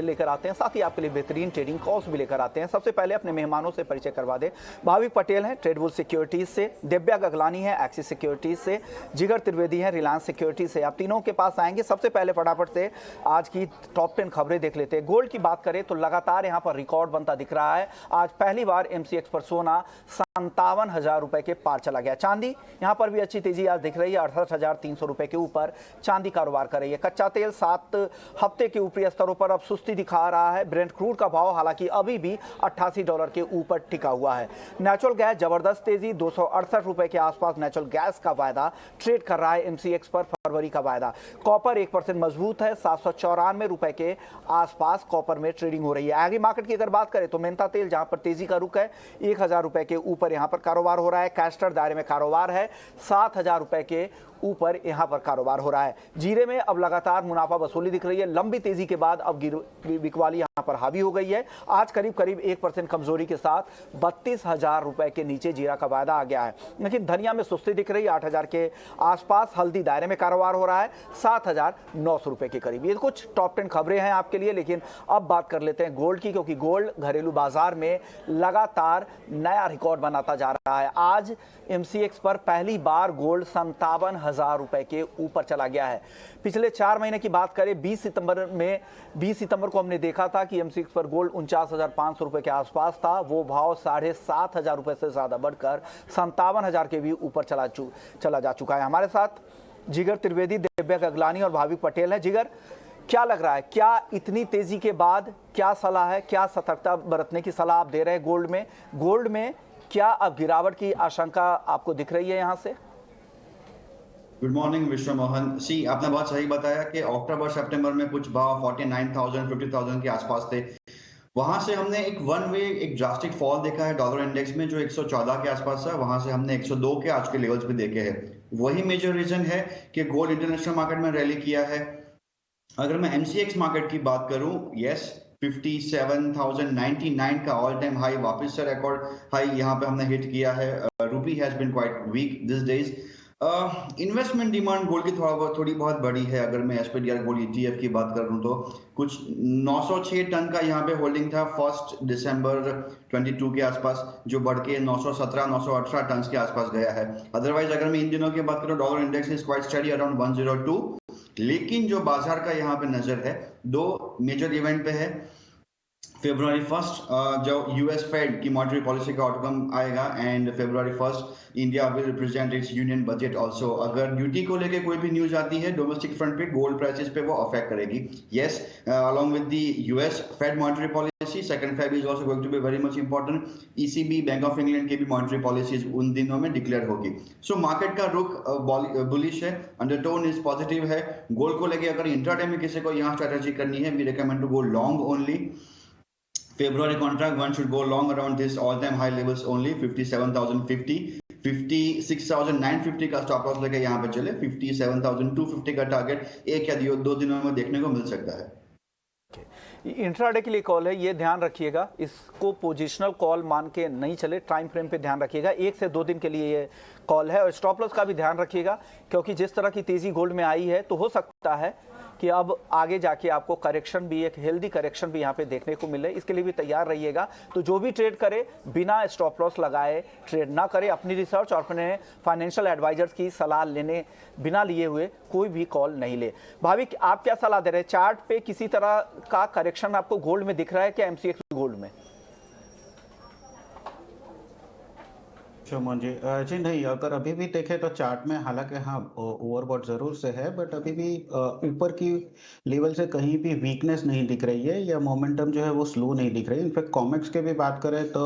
लेकर आते हैं, साथ ही आपके लिए बेहतरीन ट्रेडिंग कॉल्स भी लेकर आते हैं। सबसे पहले अपने मेहमानों से परिचय करवा दें। भाविक पटेल हैं ट्रेडबुल सिक्योरिटीज से, दिव्या गगलानी है एक्सिस सिक्योरिटीज से, जिगर त्रिवेदी है रिलायंस सिक्योरिटीज से। आप तीनों के पास आएंगे। सबसे पहले फटाफट से आज की टॉप 10 खबरें देख लेते हैं। गोल्ड की बात करें तो लगातार यहाँ पर रिकॉर्ड बनता दिख रहा है। आज पहली बार MCX पर सोना 57,000 रुपए के पार चला गया। चांदी यहाँ पर भी अच्छी तेजी आज दिख रही है, 68,300 रुपए के ऊपर चांदी कारोबार कर रही है। कच्चा तेल 7 हफ्ते के ऊपरी स्तरों पर अब सुस्ती दिखा रहा है। ब्रेंट क्रूड का भाव हालांकि अभी भी $88 के ऊपर टिका हुआ है। नेचुरल गैस जबरदस्त तेजी, 268 रुपए के आसपास नेचुरल गैस का वायदा ट्रेड कर रहा है MCX पर, फरवरी का वायदा। कॉपर 1% मजबूत है, 794 रुपए के आसपास कॉपर में ट्रेडिंग हो रही है। आगे मार्केट की अगर बात करें तो मेहनता तेल जहां पर तेजी का रुख है, 1000 रुपए के ऊपर यहां पर कारोबार हो रहा है। कैस्टर दायरे में कारोबार है, 7000 रुपए के ऊपर यहां पर कारोबार हो रहा है। जीरे में अब लगातार मुनाफा वसूली दिख रही है। लंबी तेजी के बाद अब बिकवाली यहां पर हावी हो गई है। आज करीब करीब 1% कमजोरी के साथ 32,000 रुपए के नीचे जीरा का वायदा आ गया है। लेकिन धनिया में सुस्ती दिख रही है, 8,000 के आसपास। हल्दी दायरे में कारोबार हो रहा है, 7,900 रुपए के करीब। ये कुछ टॉप 10 खबरें हैं आपके लिए। लेकिन अब बात कर लेते हैं गोल्ड की, क्योंकि गोल्ड घरेलू बाजार में लगातार नया रिकॉर्ड बनाता जा रहा है। आज MCX पर पहली बार गोल्ड 57,000 रुपए के ऊपर चला गया है। पिछले 4 महीने की बात करें, 20 सितंबर को हमने देखा था कि MCX पर गोल्ड 49,500 रुपए के आसपास था। वो भाव 7,500 रुपए से ज्यादा बढ़कर 57,000 के भी ऊपर चला जा चुका है। हमारे साथ जिगर त्रिवेदी, दिव्या गगलानी और भाविक पटेल है। जिगर, क्या लग रहा है, क्या इतनी तेजी के बाद क्या सलाह है, क्या सतर्कता बरतने की सलाह आप दे रहे हैं गोल्ड में क्या अब गिरावट की आशंका आपको दिख रही है यहां से? गुड मॉर्निंग विश्व मोहन सी, आपने बहुत सही बताया कि अक्टूबर सितंबर में कुछ भाव 49,000 50,000 के आसपास थे। वहां से हमने एक ड्रास्टिक फॉल देखा है डॉलर इंडेक्स में, जो 114 के आसपास है। वहां से हमने 102 के आज के लेवल्स भी देखे हैं। वही मेजर रीजन है कि गोल्ड इंटरनेशनल मार्केट में रैली किया है। अगर मैं MCX मार्केट की बात करूं, यस 57,099 का ऑल टाइम हाई वापस से रिकॉर्ड हाई यहां पे हमने हिट किया है। Rupee has been quite weak this days. Investment demand gold की थोड़ी बहुत बड़ी है। अगर मैं SPDR गोल्ड ETF की बात करूं तो कुछ 906 टन का यहाँ पे होल्डिंग था 1 दिसंबर 22 के आसपास, जो बढ़ के 917 918 टन के आसपास गया है। अदरवाइज अगर मैं इन दिनों की बात करूं, dollar index is quite study around 102। लेकिन जो बाजार का यहाँ पे नजर है, 2 मेजर इवेंट पे है। February 1st जो US फेड की मॉनेटरी पॉलिसी का आउटकम आएगा, and February 1st India will present its union budget also. अगर ड्यूटी को लेके कोई भी न्यूज आती है डोमेस्टिक फ्रंट पे, गोल्ड प्राइसेस पे वो अफेक्ट करेगी। Yes, along with the US Fed monetary policy, 2nd Feb is also going to be very much important. ECB Bank of England की भी मॉनेटरी पॉलिसीज उन दिनों में डिक्लेयर होगी। सो मार्केट का रुख बुलिश है, अंडरटोन इज पॉजिटिव है। गोल्ड को लेके अगर इंट्राडे में किसी को यहाँ स्ट्रेटेजी करनी है, we recommend to go long only. February contract, one should go long around this all-time high levels only, 57,050, 56,950 का स्टॉप लॉस लेके यहाँ पे चले। 57,250 का टारगेट एक या 2 दिनों में देखने को मिल सकता है। इंट्राडे के लिए कॉल है, ये ध्यान रखिएगा, इसको पोजिशनल कॉल मान के नहीं चले, टाइम फ्रेम पे ध्यान रखिएगा। 1 से 2 दिन के लिए ये कॉल है। और स्टॉप लॉस का भी ध्यान रखिएगा, क्योंकि जिस तरह की तेजी गोल्ड में आई है तो हो सकता है कि अब आगे जाके आपको करेक्शन भी, एक हेल्दी करेक्शन भी यहाँ पे देखने को मिले। इसके लिए भी तैयार रहिएगा। तो जो भी ट्रेड करे बिना स्टॉप लॉस लगाए ट्रेड ना करे। अपनी रिसर्च और अपने फाइनेंशियल एडवाइजर्स की सलाह लेने बिना लिए हुए कोई भी कॉल नहीं ले। भाविक, आप क्या सलाह दे रहे हैं? चार्ट पे किसी तरह का करेक्शन आपको गोल्ड में दिख रहा है क्या, MCX गोल्ड में? शोमन जी, जी नहीं, अगर अभी भी देखें तो चार्ट में हालांकि हाँ ओवरबॉट जरूर से है, बट अभी भी ऊपर की लेवल से कहीं भी वीकनेस नहीं दिख रही है, या मोमेंटम जो है वो स्लो नहीं दिख रही है। इनफैक्ट कॉमेक्स के भी बात करें तो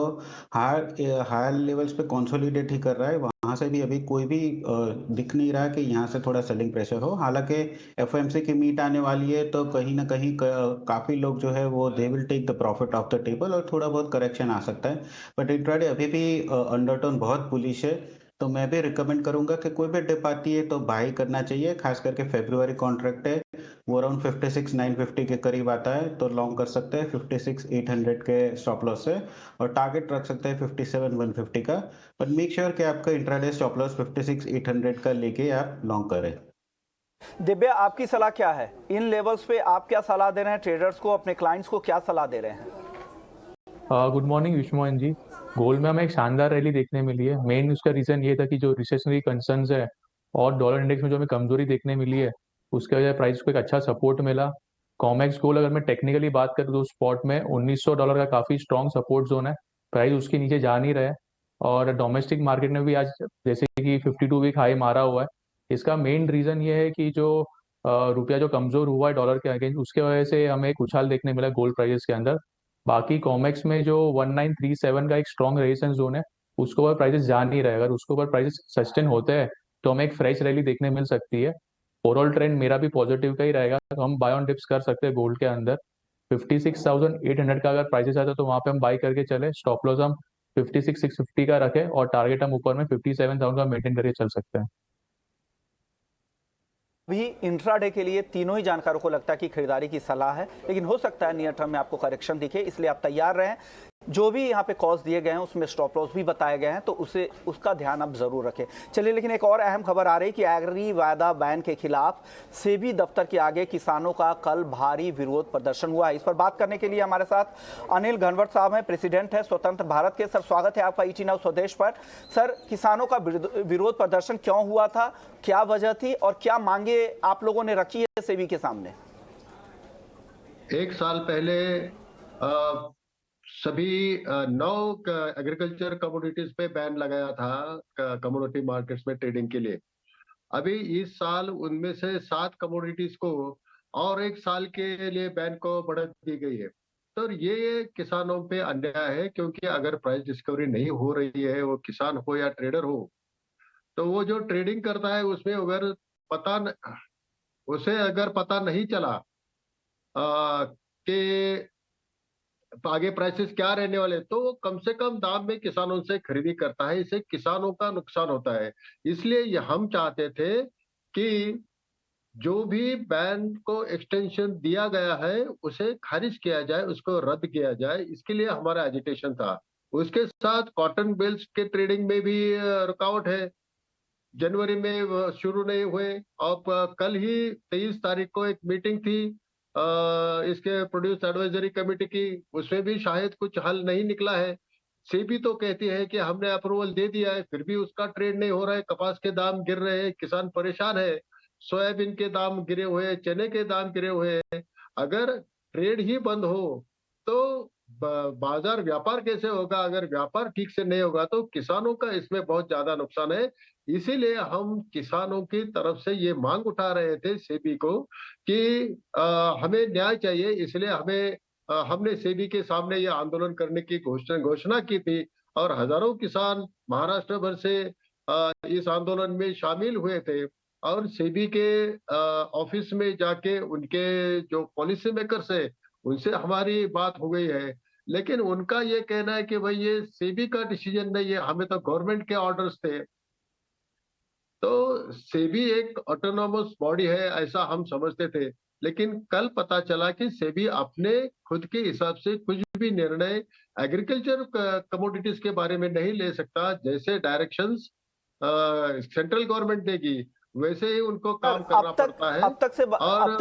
हायर लेवल्स पे कंसोलिडेट ही कर रहा है। वहां से भी अभी कोई भी दिख नहीं रहा कि यहाँ से थोड़ा सेलिंग प्रेशर हो। हालांकि FOMC की मीट आने वाली है, तो कहीं ना कहीं काफी लोग जो है वो they will take the profit off the table, और थोड़ा बहुत करेक्शन आ सकता है। बट इंट्राडे अभी भी अंडरटोन बहुत बुलिश है, तो मैं भी रिकमेंड करूंगा कि कोई भी डिप आती है तो बाई करना चाहिए। खास करके फेब्रुआरी कॉन्ट्रैक्ट है, वो अराउंड 56,950 के करीब आता है, तो लॉन्ग कर सकते हैं 56,800 के स्टॉप लॉस से, और टारगेट रख सकते हैं 57,150 का। बट मेक श्योर कि आपका इंट्राडे स्टॉप लॉस 56,800 का लेके आप लॉन्ग करें। दिव्या, आपकी सलाह क्या है इन लेवल्स पे? आप क्या सलाह दे रहे हैं ट्रेडर्स को, अपने क्लाइंट्स को क्या सलाह दे रहे हैं? गुड मॉर्निंग विश्वमोहन जी। गोल्ड में हमें एक शानदार रैली देखने मिली है। मेन उसका रीजन ये था कि जो रिसेशनरी कंसर्न्स है और डॉलर इंडेक्स में जो हमें कमजोरी देखने मिली है, उसके वजह प्राइस को एक अच्छा सपोर्ट मिला। कॉमेक्स गोल्ड अगर मैं टेक्निकली बात करूँ तो स्पॉट में $1900 का काफी स्ट्रॉन्ग सपोर्ट जोन है। प्राइस उसके नीचे जा नहीं रहा है। और डोमेस्टिक मार्केट में भी आज जैसे कि 52 वीक हाई मारा हुआ है। इसका मेन रीजन ये है कि जो रुपया जो कमजोर हुआ है डॉलर के अगेंस्ट, उसके वजह से हमें एक उछाल देखने मिला गोल्ड प्राइसेस के अंदर। बाकी कॉमेक्स में जो 1937 का एक स्ट्रॉन्ग रेजिस्टेंस जोन है, उसके ऊपर प्राइसेस जा नहीं रहे। अगर उसके ऊपर प्राइसेस सस्टेन होते हैं तो हमें एक फ्रेश रैली देखने मिल सकती है। ओवरऑल ट्रेंड मेरा भी पॉजिटिव का ही रहेगा, तो हम बाय ऑन डिप्स कर सकते हैं गोल्ड के अंदर। 56,800 का अगर प्राइसेस आता है तो वहां पे हम बाई करके चले। स्टॉप लॉस हम 56,650 का रखें और टारगेट हम ऊपर में 57,000 का मेंटेन करके चल सकते हैं। अभी इंट्राडे के लिए तीनों ही जानकारों को लगता है कि खरीदारी की सलाह है, लेकिन हो सकता है नियर टर्म में आपको करेक्शन दिखे, इसलिए आप तैयार रहें। जो भी यहाँ पे कॉस्ट दिए गए हैं उसमें स्टॉप लॉस भी बताए गए हैं, तो उसका ध्यान आप जरूर रखें। चलिए, लेकिन एक और अहम खबर आ रही कि एग्री वायदा बैन के खिलाफ सेबी दफ्तर के आगे किसानों का कल भारी विरोध प्रदर्शन हुआ है। इस पर बात करने के लिए हमारे साथ अनिल घनवट साहब हैं, प्रेसिडेंट है स्वतंत्र भारत के। सर, स्वागत है आपका ईटी नाउ स्वदेश पर। सर, किसानों का विरोध प्रदर्शन क्यों हुआ था, क्या वजह थी और क्या मांगे आप लोगों ने रखी है सेबी के सामने? एक साल पहले सभी 9 एग्रीकल्चर कमोडिटीज पे बैन लगाया था कमोडिटी मार्केट्स में ट्रेडिंग के लिए। अभी इस साल उनमें से 7 कमोडिटीज को और एक साल के लिए बैन को बढ़त दी गई है। तो ये किसानों पे अन्याय है, क्योंकि अगर प्राइस डिस्कवरी नहीं हो रही है, वो किसान हो या ट्रेडर हो, तो वो जो ट्रेडिंग करता है उसमें उसे अगर पता नहीं चला कि आगे प्राइसेस क्या रहने वाले, तो वो कम से कम दाम में किसानों से खरीदी करता है। इससे किसानों का नुकसान होता है। इसलिए हम चाहते थे कि जो भी बैन को एक्सटेंशन दिया गया है उसे खारिज किया जाए, उसको रद्द किया जाए। इसके लिए हमारा एजिटेशन था। उसके साथ कॉटन बेल्स के ट्रेडिंग में भी रुकावट है। जनवरी में शुरू नहीं हुए। और कल ही 23 तारीख को एक मीटिंग थी इसके प्रोड्यूस एडवाइजरी कमेटी की, उसमें भी शायद कुछ हल नहीं निकला है। सेबी तो कहती है कि हमने अप्रूवल दे दिया है, फिर भी उसका ट्रेड नहीं हो रहा है। कपास के दाम गिर रहे हैं, किसान परेशान है। सोयाबीन के दाम गिरे हुए हैं, चने के दाम गिरे हुए हैं। अगर ट्रेड ही बंद हो तो बाजार व्यापार कैसे होगा? अगर व्यापार ठीक से नहीं होगा तो किसानों का इसमें बहुत ज्यादा नुकसान है। इसीलिए हम किसानों की तरफ से ये मांग उठा रहे थे सेबी को कि हमें न्याय चाहिए। इसलिए हमने सेबी के सामने ये आंदोलन करने की घोषणा की थी। और हजारों किसान महाराष्ट्र भर से इस आंदोलन में शामिल हुए थे। और सेबी के ऑफिस में जाके उनके जो पॉलिसी मेकर्स है उनसे हमारी बात हो गई है। लेकिन उनका ये कहना है कि भाई ये सेबी का डिसीजन नहीं है, हमें तो गवर्नमेंट के ऑर्डर्स थे। तो सेबी एक ऑटोनोमस बॉडी है ऐसा हम समझते थे। लेकिन कल पता चला कि सेबी अपने खुद के हिसाब से कुछ भी निर्णय एग्रीकल्चर कमोडिटीज के बारे में नहीं ले सकता। जैसे डायरेक्शंस सेंट्रल गवर्नमेंट देगी वैसे ही उनको काम करना पड़ता है। और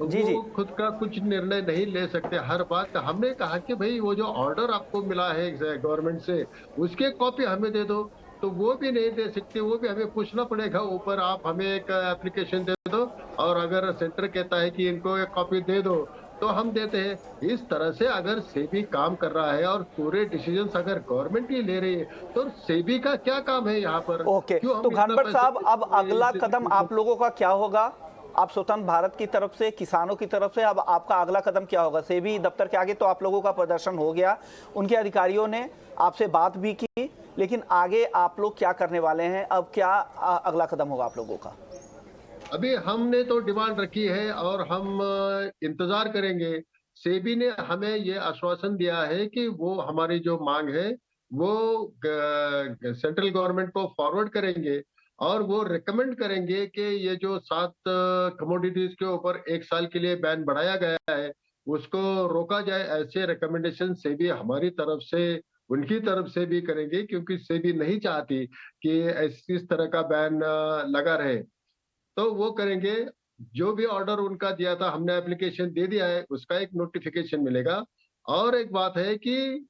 जी जी, वो खुद का कुछ निर्णय नहीं ले सकते हर बात। हमने कहा कि भाई वो जो ऑर्डर आपको मिला है गवर्नमेंट से उसके कॉपी हमें दे दो, तो वो भी नहीं दे सकते। वो भी हमें पूछना पड़ेगा ऊपर, आप हमें एक एप्लीकेशन दे दो और अगर सेंटर कहता है कि इनको एक कॉपी दे दो तो हम देते हैं। इस तरह से अगर सेबी काम कर रहा है और पूरे डिसीजंस अगर गवर्नमेंट ही ले रही है तो सेबी का क्या काम है यहाँ पर? ओके, तो घनवट साहब, अब अगला कदम आप लोगों का क्या होगा? आप स्वतंत्र भारत की तरफ से, किसानों की तरफ से, अब आपका अगला कदम क्या होगा? सेबी दफ्तर के आगे तो आप लोगों का प्रदर्शन हो गया, उनके अधिकारियों ने आपसे बात भी की, लेकिन आगे आप लोग क्या करने वाले हैं? अब क्या अगला कदम होगा आप लोगों का? अभी हमने तो डिमांड रखी है और हम इंतजार करेंगे। सेबी ने हमें ये आश्वासन दिया है कि वो हमारी जो मांग है वो सेंट्रल गवर्नमेंट को फॉरवर्ड करेंगे और वो रिकमेंड करेंगे कि ये जो 7 कमोडिटीज के ऊपर एक साल के लिए बैन बढ़ाया गया है उसको रोका जाए। ऐसे रिकमेंडेशन सेबी हमारी तरफ से उनकी तरफ से भी करेंगे, क्योंकि सेबी नहीं चाहती कि इस तरह का बैन लगा रहे। तो वो करेंगे। जो भी ऑर्डर उनका दिया था, हमने एप्लीकेशन दे दिया है, उसका एक नोटिफिकेशन मिलेगा। और एक बात है कि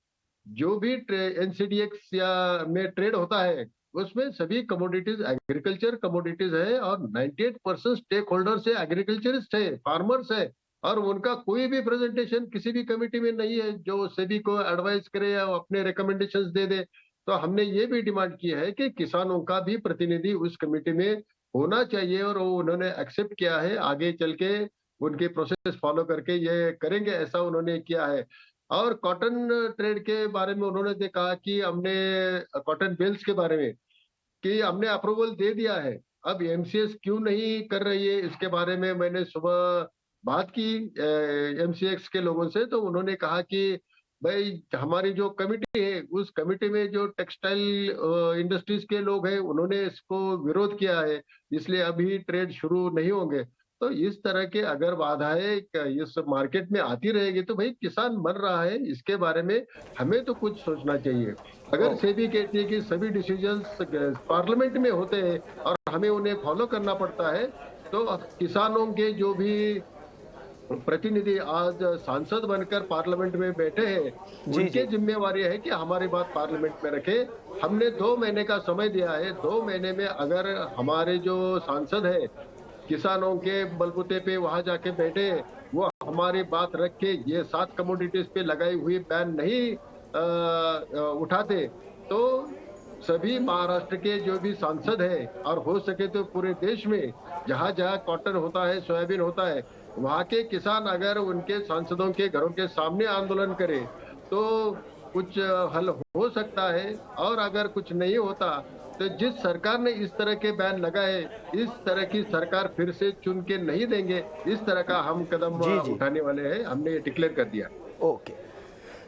जो भी एनसीडीएक्स या में ट्रेड होता है, उसमें सभी कमोडिटीज एग्रीकल्चर कमोडिटीज है, और 98% स्टेक होल्डर्स है, एग्रीकल्चरिस्ट है, फार्मर्स है। और उनका कोई भी प्रेजेंटेशन किसी भी कमेटी में नहीं है जो सेबी को एडवाइस करे या अपने रिकमेंडेशंस दे दे। तो हमने ये भी डिमांड की है कि किसानों का भी प्रतिनिधि उस कमेटी में होना चाहिए, और वो उन्होंने एक्सेप्ट किया है। आगे चल के उनकी प्रोसेस फॉलो करके ये करेंगे, ऐसा उन्होंने किया है। और कॉटन ट्रेड के बारे में उन्होंने कहा कि हमने कॉटन बेल्स के बारे में कि हमने अप्रूवल दे दिया है, अब एमसीएस क्यों नहीं कर रही है, इसके बारे में मैंने सुबह बात की एमसीएक्स के लोगों से। तो उन्होंने कहा कि भाई हमारी जो कमिटी है, उस कमिटी में जो टेक्सटाइल इंडस्ट्रीज के लोग हैं, उन्होंने इसको विरोध किया है, इसलिए अभी ट्रेड शुरू नहीं होंगे। तो इस तरह के अगर बाधाएं इस मार्केट में आती रहेगी तो भाई किसान मर रहा है, इसके बारे में हमें तो कुछ सोचना चाहिए। अगर सेबी कहती है कि सभी डिसीजंस पार्लियामेंट में होते हैं और हमें उन्हें फॉलो करना पड़ता है, तो किसानों के जो भी प्रतिनिधि आज सांसद बनकर पार्लियामेंट में बैठे हैं, जी उनकी जी। जिम्मेवारी है कि हमारी बात पार्लियामेंट में रखे। हमने 2 महीने का समय दिया है, 2 महीने में अगर हमारे जो सांसद है किसानों के बलबूते पे वहां जाके बैठे, वो हमारी बात रख के ये 7 कमोडिटीज पे लगाई हुई बैन नहीं उठाते, तो सभी महाराष्ट्र के जो भी सांसद है, और हो सके तो पूरे देश में जहां जहां कॉटन होता है, सोयाबीन होता है, वहां के किसान अगर उनके सांसदों के घरों के सामने आंदोलन करे तो कुछ हल हो सकता है। और अगर कुछ नहीं होता तो जिस सरकार ने इस तरह के बैन लगाए, इस तरह की सरकार फिर से चुन के नहीं देंगे। इस तरह का हम कदम जी जी। उठाने वाले हैं, हमने ये डिक्लेयर कर दिया। ओके,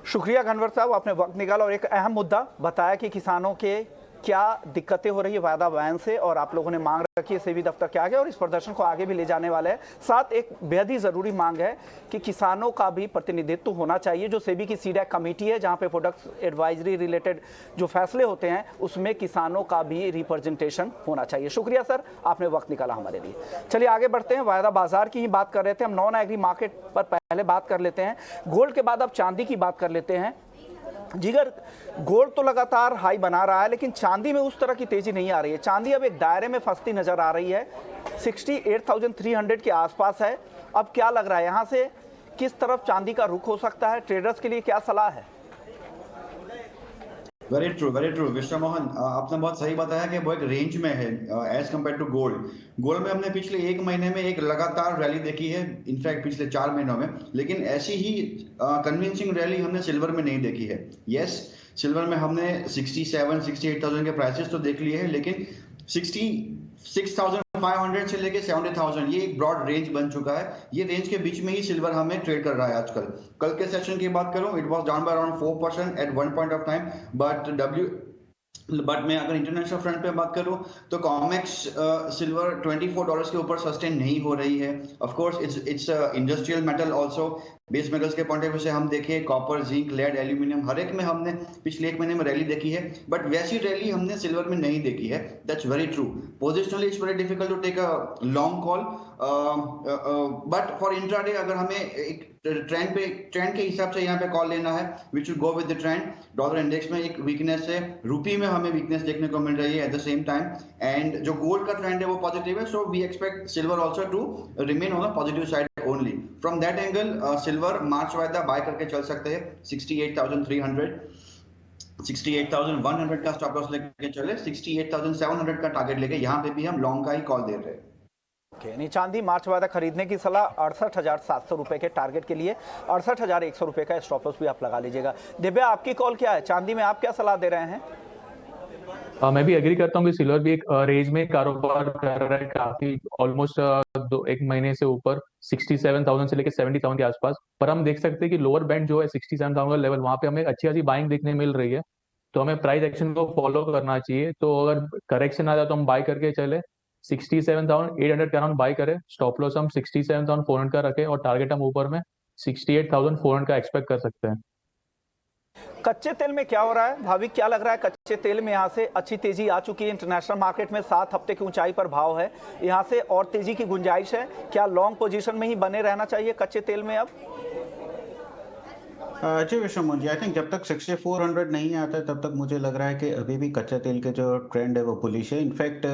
शुक्रिया घनवर साहब, आपने वक्त निकाला और एक अहम मुद्दा बताया कि किसानों के क्या दिक्कतें हो रही है वायदा बयान से, और आप लोगों ने मांग रखी है सेबी दफ्तर के आगे और इस प्रदर्शन को आगे भी ले जाने वाले हैं। साथ एक बेहद ही जरूरी मांग है कि किसानों का भी प्रतिनिधित्व होना चाहिए। जो सेबी की सीडैक कमेटी है, जहां पे प्रोडक्ट एडवाइजरी रिलेटेड जो फैसले होते हैं, उसमें किसानों का भी रिप्रेजेंटेशन होना चाहिए। शुक्रिया सर, आपने वक्त निकाला हमारे लिए। चलिए आगे बढ़ते हैं, वायदा बाजार की ही बात कर रहे थे हम, नॉन एग्री मार्केट पर पहले बात कर लेते हैं। गोल्ड के बाद अब चांदी की बात कर लेते हैं। जिगर, गोल्ड तो लगातार हाई बना रहा है, लेकिन चांदी में उस तरह की तेजी नहीं आ रही है। चांदी अब एक दायरे में फंसती नजर आ रही है, 68,300 के आसपास है। अब क्या लग रहा है, यहां से किस तरफ चांदी का रुख हो सकता है? ट्रेडर्स के लिए क्या सलाह है? वेरी ट्रू विश्व मोहन, आपने बहुत सही बताया कि वो एक रेंज में है as compare to gold. Gold में हमने पिछले 1 महीने में एक लगातार रैली देखी है, इनफैक्ट पिछले 4 महीनों में, लेकिन ऐसी ही कन्विंसिंग रैली हमने सिल्वर में नहीं देखी है। यस, सिल्वर में हमने 67-68,000 के प्राइसेस तो देख लिए हैं, लेकिन 66,500 से लेके 70,000 ये एक ब्रॉड रेंज बन चुका है। ये रेंज के बीच में ही सिल्वर हमें ट्रेड कर रहा है आजकल। कल के सेशन की बात करूं, it was down by around 4% at one point of time, but मैं अगर इंटरनेशनल फ्रंट पे बात करूं तो कॉमेक्स सिल्वर $24 के ऊपर सस्टेन नहीं हो रही है। Of course it's industrial metal also. Base metals के पॉइंट ऑफ व्यू से हम देखें, कॉपर, जिंक, लेड, एल्यूमिनियम, हर एक में हमने पिछले 1 महीने में रैली देखी है, बट वैसी रैली हमने सिल्वर में नहीं देखी है। That's very true. Positionally it's very difficult to take a long call, but for intraday अगर हमें एक ट्रेंड के हिसाब से यहाँ पे कॉल लेना है, which will go with the trend. Dollar index में एक वीकनेस है, रुपी में हमें वीकनेस देखने को मिल रही है at the same time, and जो गोल्ड का ट्रेंड है वो पॉजिटिव है। So we expect silver also to remain on a positive side only. From that angle silver March वायदा बाय करके चल सकते हैं 68,300, 68,100 का स्टॉप लॉस लेके चले, 68,700 का टारगेट लेके यहाँ पे भी हम लॉन्ग का ही कॉल दे रहे हैं। यानी चांदी मार्च वायदा खरीदने की सलाह 68,700 रुपए के टारगेट के लिए, 68,100 रुपए का स्टॉप लॉस भी आप लगा लीजिएगा। दिव्या, आपकी कॉल क्या है? चांदी में आप क्या सलाह दे रहे हैं? मैं भी एग्री करता हूँ कि सिल्वर भी एक रेंज में कारोबार कर रहा है, काफी ऑलमोस्ट 1 महीने से ऊपर 67,000 से लेकर 70,000 के आसपास। पर हम देख सकते हैं कि लोअर बैंड जो है 67,000 का लेवल, वहां पे हमें अच्छी खासी बाइंग देखने मिल रही है, तो हमें प्राइस एक्शन को फॉलो करना चाहिए। तो अगर करेक्शन आ जाए तो हम बाय करके चले, 67,800 के अराउंड बाय करें, स्टॉप लॉस हम 67,400 का रखें और टारगेट हम ऊपर में 68,400 का एक्सपेक्ट कर सकते हैं। कच्चे तेल में क्या हो रहा है भाविक, क्या लग रहा है? कच्चे तेल में यहाँ से अच्छी तेजी आ चुकी है, इंटरनेशनल मार्केट में 7 हफ्ते की ऊंचाई पर भाव है, यहाँ से और तेजी की गुंजाइश है क्या? लॉन्ग पोजीशन में ही बने रहना चाहिए कच्चे तेल में अब? जी विश्वमोहन जी, आई थिंक जब तक 6400 नहीं आता है तब तक मुझे लग रहा है कि अभी भी कच्चा तेल के जो ट्रेंड है वो बुलिश है। इनफैक्ट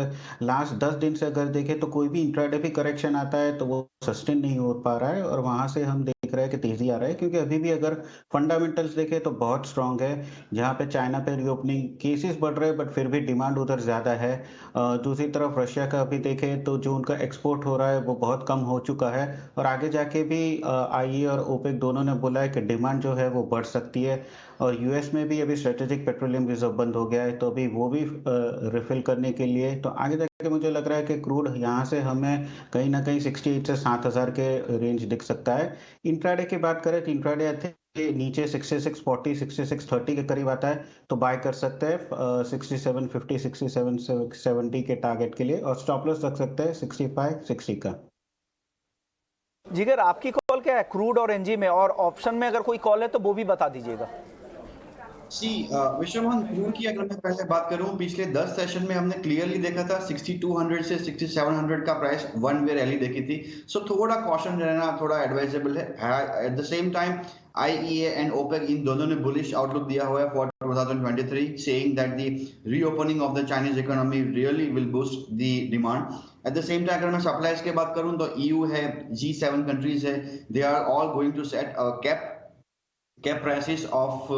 लास्ट 10 दिन से अगर देखें तो कोई भी इंट्राडे भी करेक्शन आता है तो वो सस्टेन नहीं हो पा रहा है और वहां से हम देख रहे हैं कि तेजी आ रहा है, क्योंकि अभी भी अगर फंडामेंटल्स देखें तो बहुत स्ट्रांग है। जहाँ पे चाइना पे रीओपनिंग केसेस बढ़ रहे हैं बट फिर भी डिमांड उधर ज्यादा है। दूसरी तरफ रशिया का अभी देखें तो जो उनका एक्सपोर्ट हो रहा है वो बहुत कम हो चुका है और आगे जाके भी आईई और ओपेक दोनों ने बोला है कि डिमांड जो है वो बढ़ सकती है। और यूएस में भी अभी स्ट्रेटेजिक पेट्रोलियम रिजर्व बंद हो गया है तो अभी वो भी रिफिल करने के लिए, तो आगे जाके मुझे लग रहा है कि क्रूड यहाँ से हमें कहीं ना कहीं 68 से 7000 के रेंज दिख सकता है। इंट्राडे की बात करें तो इंट्राडे आई थिंक नीचे 6640 6630 के करीब आता है तो बाय कर सकते हैं 6750 6770 के टारगेट के लिए, और स्टॉप लॉस रख सकते हैं 6560 का। जिगर आपकी कॉल क्या है क्रूड और एनजी में, और ऑप्शन में अगर कोई कॉल है तो वो भी बता दीजिएगा। सी विश्वमोहन, क्रूड की अगर मैं पहले बात करूं, पिछले 10 सेशन में हमने क्लियरली देखा था 6200 से 6700 का प्राइस वन वे रैली देखी थी। सो थोड़ा कॉशन रहना थोड़ा एडवाइजेबल है। At the same time IEA and OPEC इन दोनों ने बुलिश आउटलुक दिया हुआ है for 2023, saying that the reopening of the Chinese economy really will boost the demand. At the same time अगर मैं सप्लाईज की बात करूं तो ईयू है, G7 कंट्रीज है, they are all going to set cap prices of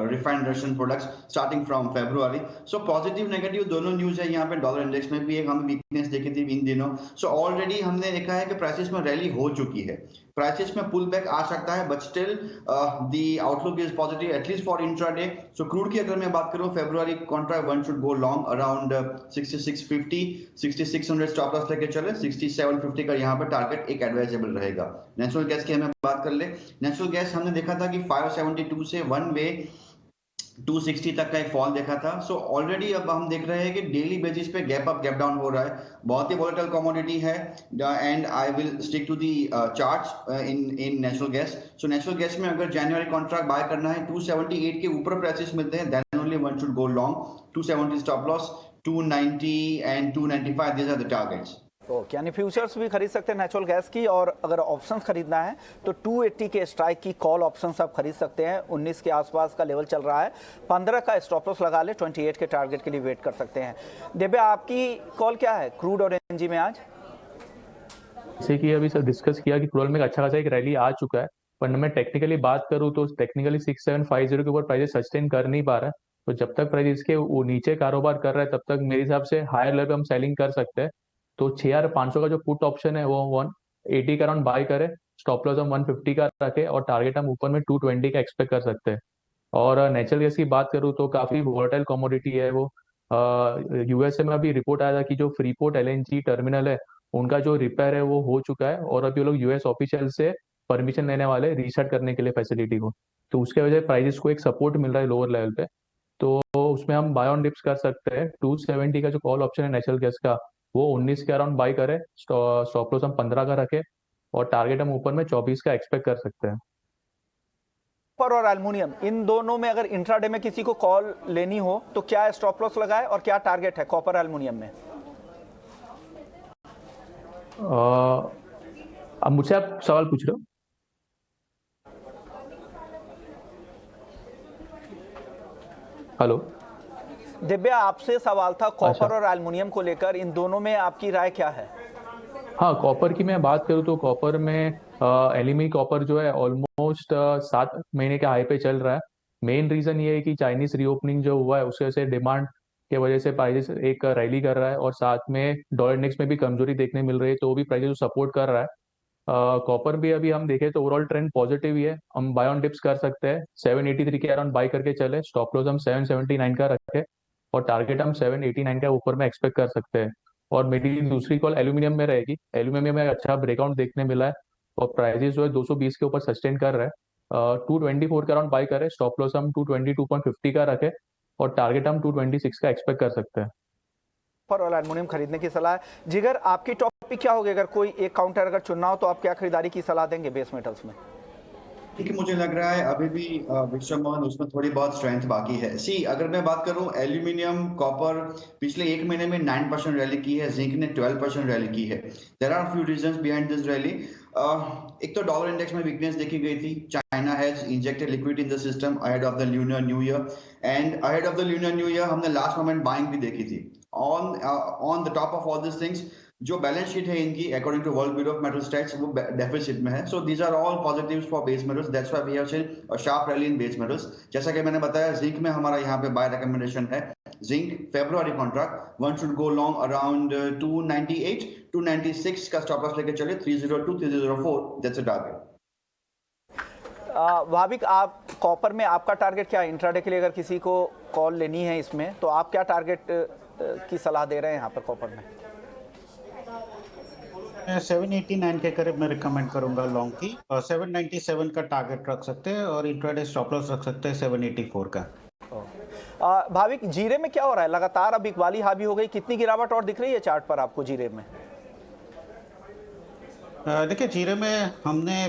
refined Russian products starting from February. So positive negative दोनों news है। यहाँ पे डॉलर इंडेक्स में भी एक हमें वीकनेस देखी थी इन दिनों। सो ऑलरेडी हमने देखा है कि प्राइसेस में रैली हो चुकी है, प्राइसेस में पुल बैक आ सकता है, but still the outlook is positive at least for intraday. So crude की अगर मैं बात करूं, February contract one should go long around 6650 6600 stop loss लेके चले, 6750 का यहाँ पे टारगेट एक एडवाइजेबल रहेगा। नेचुरल गैस की हमें बात कर ले, नेचुरल गैस हमने देखा था कि 572 से वन वे 260 तक का एक फॉल देखा था। सो ऑलरेडी अब हम देख रहे हैं कि डेली बेसिस पे गैप अप गैप डाउन हो रहा है, बहुत ही वोलेटाइल कमोडिटी है। And I will stick to the charts in natural gas. So natural gas में अगर जनवरी कॉन्ट्रैक्ट बाय करना है 278 के ऊपर प्राइसेस मिलते हैं, then only one should go long. 270 stop loss, 290 and 295 these are the targets. Okay, यानी फ्यूचर्स भी खरीद सकते हैं नेचुरल गैस की, और अगर ऑप्शंस खरीदना है तो 280 के स्ट्राइक की कॉल ऑप्शंस आप खरीद सकते हैं। 19 के आसपास का लेवल चल रहा है, 15 का स्टॉप लॉस लगा ले, 28 के टारगेट के लिए वेट कर सकते हैं। दिव्या, आपकी कॉल क्या है क्रूड और एनजी में आज? जैसे कि अभी सर डिस्कस किया कि क्रूड में अच्छा खासा एक रैली आ चुका है, पर मैं टेक्निकली बात करूँ तो टेक्निकली 6750 के ऊपर प्राइस सस्टेन कर नहीं पा रहा है। तो जब तक प्राइस इसके वो नीचे कारोबार कर रहा है तब तक मेरे हिसाब से हायर लेवल पे हम सेलिंग कर सकते हैं। तो 6500 का जो पुट ऑप्शन है वो 180 का अराउंड बाय करे, स्टॉप लॉस हम 150 का रखे और टारगेट हम ऊपर में 220 का एक्सपेक्ट कर सकते हैं। और नेचुरल गैस की बात करूँ तो काफी वोलेटाइल कमोडिटी है वो। यूएसए में अभी रिपोर्ट आया था कि जो फ्रीपोर्ट एलएनजी टर्मिनल है उनका जो रिपेयर है वो हो चुका है, और अभी वो लोग यूएस ऑफिशियल से परमिशन लेने वाले रीस्टार्ट करने के लिए फैसिलिटी को। तो उसके वजह से प्राइसेस को एक सपोर्ट मिल रहा है लोअर लेवल पे, तो उसमें हम बाय ऑन डिप्स कर सकते हैं। 270 का जो कॉल ऑप्शन है नेचुरल गैस का वो 19 के अराउंड बाय करे, स्टॉप लॉस हम 15 का रखे और टारगेट हम ऊपर में 24 का एक्सपेक्ट कर सकते हैं। कॉपर और एल्युमिनियम, इन दोनों में अगर इंट्राडे में किसी को कॉल लेनी हो तो क्या स्टॉप लॉस लगाए और क्या टारगेट है कॉपर एल्युमिनियम में? अब मुझसे आप सवाल पूछ रहे हो? हेलो दिव्या, आपसे सवाल था कॉपर अच्छा। और एल्युमिनियम को लेकर, इन दोनों में आपकी राय क्या है? हाँ, कॉपर की मैं बात करूँ तो कॉपर में एलिमी कॉपर जो है ऑलमोस्ट 7 महीने के हाई पे चल रहा है। मेन रीजन ये है कि चाइनीज रीओपनिंग जो हुआ है उसकी वजह से डिमांड के वजह से प्राइसेस एक रैली कर रहा है, और साथ में डॉलर इंडेक्स में भी कमजोरी देखने मिल रही है, तो वो भी प्राइसेस सपोर्ट कर रहा है। कॉपर भी अभी हम देखें तो ओवरऑल ट्रेंड पॉजिटिव ही है, हम बाय ऑन डिप्स कर सकते हैं। 783 के अराउंड बाय करके चले, स्टॉप लॉस हम 779 का रखे और टारगेट हम 789 का ऊपर में एक्सपेक्ट कर सकते हैं। और मेरी दूसरी कॉल एल्यूमिनियम में रहेगी। एल्यूमिनियम में अच्छा ब्रेकआउट देखने मिला है और प्राइसेस जो है 220 के ऊपर सस्टेन कर रहा है। 224 के अराउंड बाय करें, स्टॉप लॉस हम 222.50 का रखे और टारगेट हम 226 का एक्सपेक्ट कर सकते हैं। कॉपर और एल्युमिनियम खरीदने की सलाह है। जिगर, आपकी टॉपिक क्या होगी? अगर कोई एक काउंटर अगर चुनना हो तो आप क्या खरीदारी की सलाह देंगे बेस मेटल्स में? कि मुझे लग रहा है अभी भी विश्वमान उसमें थोड़ी बहुत स्ट्रेंथ बाकी है। सी अगर मैं बात करूं एल्यूमिनियम कॉपर पिछले एक महीने में 9% रैली की है, जिंक ने 12% रैली की है। There are few reasons behind this rally. एक तो डॉलर इंडेक्स में वीकनेस देखी गई थी। China has injected liquid in the system ahead of the lunar new year, and ahead of the lunar new year हमने last moment buying भी देखी थी। On the top of all this things जो balance sheet है इनकी according to world bureau of metal stats वो deficit में है। सो these are all positives for base metals, that's why we have seen a sharp rally in base metals. जैसा कि मैंने बताया जिंक में हमारा यहाँ पे बाय रिकमेंडेशन है। Zinc February contract one should go long around 298 296 का स्टॉप लॉस लेके चले 302 304, दैट्स अ टारगेट। भाविक, आप कॉपर में आपका टारगेट क्या है इंट्राडे के लिए? अगर किसी को कॉल लेनी है इसमें तो आप क्या टारगेट की सलाह दे रहे हैं यहाँ पर कॉपर में? 789 के करीब मैं रिकमेंड करूंगा लॉन्ग की, और 797 का टारगेट रख सकते हैं और इंट्राडे स्टॉप लॉस रख सकते हैं 784 का। भाविक, जीरे में क्या हो रहा है? लगातार अब इकबाली हावी हो गई, कितनी गिरावट और दिख रही है चार्ट पर आपको जीरे में? देखिए जीरे में हमने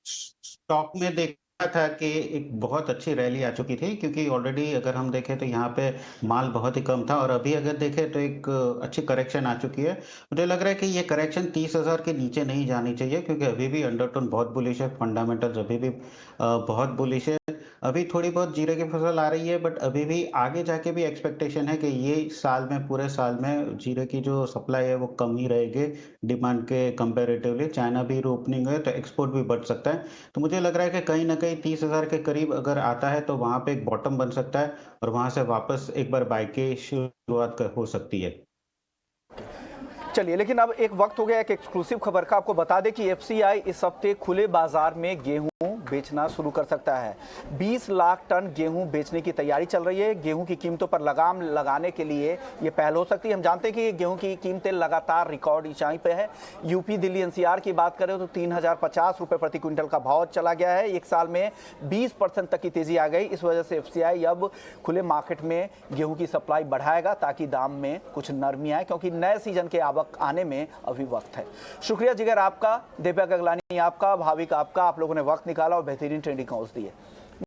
स्टॉक में देखा था कि एक बहुत अच्छी रैली आ चुकी थी, क्योंकि ऑलरेडी अगर हम देखें तो यहाँ पे माल बहुत ही कम था, और अभी अगर देखें तो एक अच्छी करेक्शन आ चुकी है। मुझे लग रहा है कि ये करेक्शन 30,000 के नीचे नहीं जानी चाहिए, क्योंकि अभी भी अंडरटोन बहुत बुलिश है, फंडामेंटल्स अभी भी बहुत बुलिश है। अभी थोड़ी बहुत जीरे की फसल आ रही है, बट अभी भी आगे जाके भी एक्सपेक्टेशन है कि ये साल में, पूरे साल में जीरे की जो सप्लाई है वो कम ही रहेगी डिमांड के कंपैरेटिवली। चाइना भी ओपनिंग है तो एक्सपोर्ट भी बढ़ सकता है। तो मुझे लग रहा है कि कहीं ना कहीं 30,000 के करीब अगर आता है तो वहां पे एक बॉटम बन सकता है, और वहां से वापस एक बार बाय की शुरुआत हो सकती है। चलिए, लेकिन अब एक वक्त हो गया एक एक्सक्लूसिव खबर का। आपको बता दें कि एफसीआई इस हफ्ते खुले बाजार में गेहूं बेचना शुरू कर सकता है। 20 लाख टन गेहूं बेचने की तैयारी चल रही है। गेहूं की कीमतों पर लगाम लगाने के लिए ये पहल हो सकती है। हम जानते हैं कि गेहूं की कीमतें लगातार रिकॉर्ड ऊंचाई पे है। यूपी, दिल्ली, एनसीआर की बात करें तो 3,050 रुपये प्रति क्विंटल का भाव चला गया है। एक साल में 20% तक की तेजी आ गई। इस वजह से एफसीआई अब खुले मार्केट में गेहूं की सप्लाई बढ़ाएगा ताकि दाम में कुछ नरमी आए, क्योंकि नए सीजन के आवक आने में अभी वक्त है। शुक्रिया जिगर आपका, दिव्या गगलानी आपका, भाविक आपका, आप लोगों ने वक्त निकाला और बेहतरीन ट्रेंडिंग हाउस दिए।